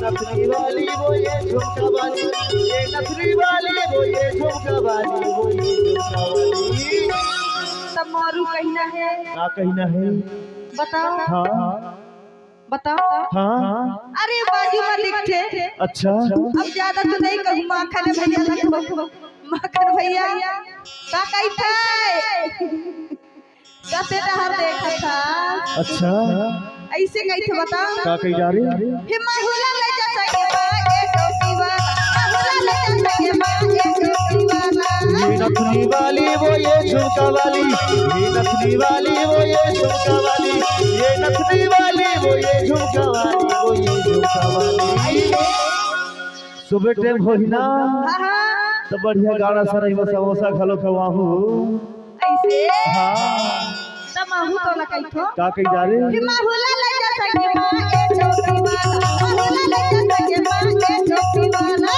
नथनी वाली वो ये झुमका वाली, ये नथनी वाली वो ये झुमका वाली, वो ये झुमका वाली। तब मारू कहना है, क्या कहना है? बताओ। हाँ बताओ। हाँ। अरे बाजू में लिखे। अच्छा अब ज्यादा तो नहीं कहूँ। माखन भैया माखन भैया का कही थे कैसे रहा देखा था। अच्छा ऐसे कही थे बताओ। क्या कही जा रही? हे माहुला ले जा सके मां ए टोपी वाला, माहुला ले जा सके मां ए टोपी वाला। ये नथनी वाली वो ये झुमका वाली, ये नथनी वाली वो ये झुमका वाली, ये नथनी वाली वो ये झुमका वाली, वो ये झुमका वाली। सुबह टाइम हो ही ना तो बढ़िया गाना सर समोसा खा लो खवाहू ऐसे। हाँ तब माहू तो ना कही थो। क्या कही जा रही? कि माहुला ले जा सके मां ए टोपी वाला, माहुला ले जा सके मां ए टोपी वाला।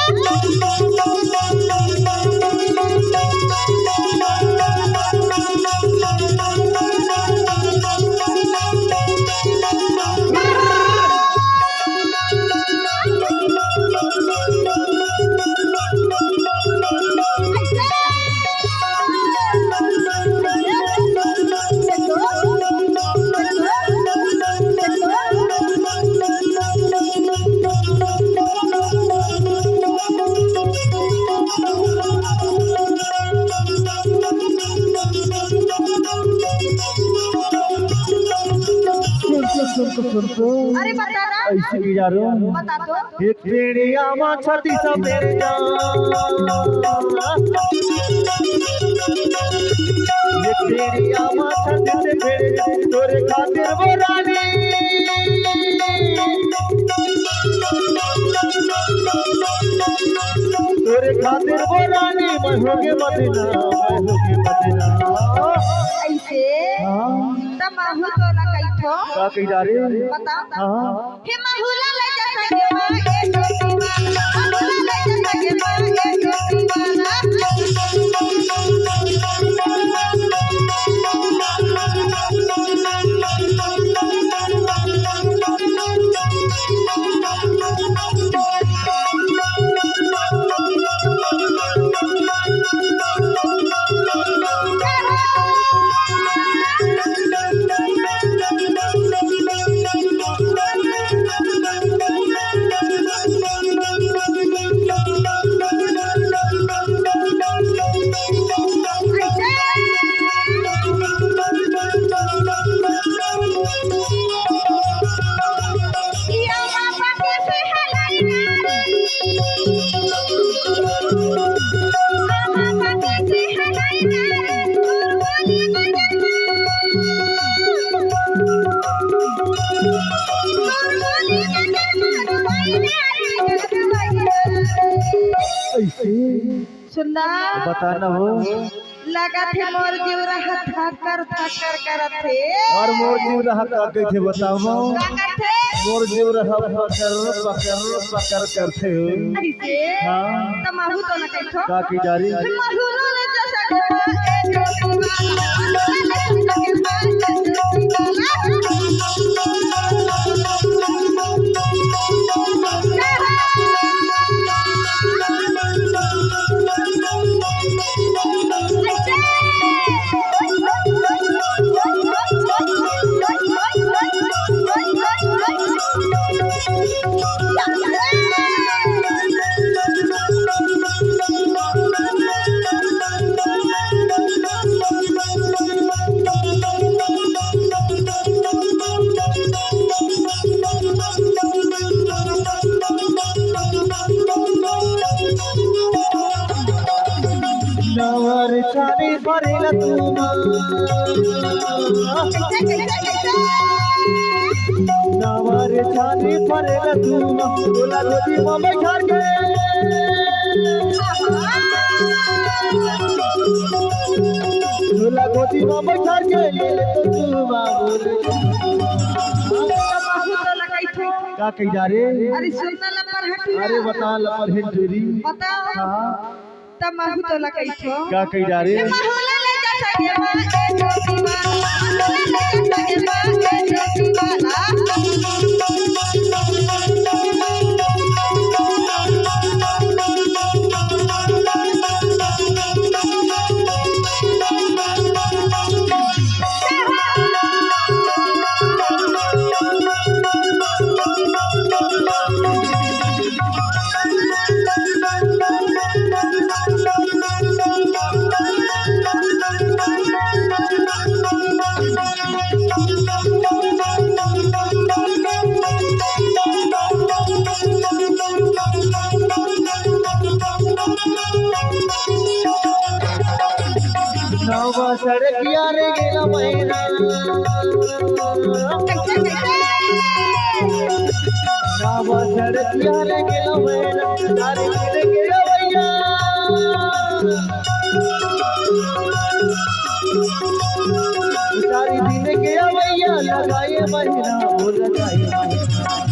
अरे बता ना ऐसे भी जा रहे हो। बता दो। एक पेड़िया माँ छाती सा मेरे जान, एक पेड़िया माँ छाती से मेरे जान, तोरे खातिर वो रानी, तोरे खातिर वो रानी, मैं होगे मदीना, मैं होगे मदीना। ऐसे हाँ तब माहू तो ना कही थो। क्या कही जा रही? बताओ। हाँ हे माहुला ले जा सके मां ए टोपी वाला, माहुला ले जा सके मां ए टोपी वाला। सुनना बताना हो। लगा थे मोर जीव रहा धक्कर धक्कर करत थे। और मोर जीव रहा का कैसे बताओ? लगा थे मोर जीव रहा पकड़ पकड़ पकड़ करते हो। ऐसे हाँ तब माहू तो ना कही थो। क्या की जा रही? माहू ले जा सके मां ए टोपी वाला, माहुला ले जा सके मां ए टोपी वाला। नवर चारी भरेला तुमा, नवर चारी भरेला तुमा, बोला गोदी में बैठा के, बोला गोदी में बैठा के ले ले तो तुमा बोले। क्या कही जा रहे? अरे सुनना लपर हटिया। अरे बता लपर हिंदूरी। बताओ। हाँ तब माहू तो ना कही थो। क्या कही जा रहे? माहुला ले जा सके मां ए टोपी वाला, माहुला ले जा सके मां ए टोपी वाला। बाबा सड़किया रे गेलो मैना चारी दिन के अवैया चारी दिन के अवैया लगाए महीना वो लगाए महीना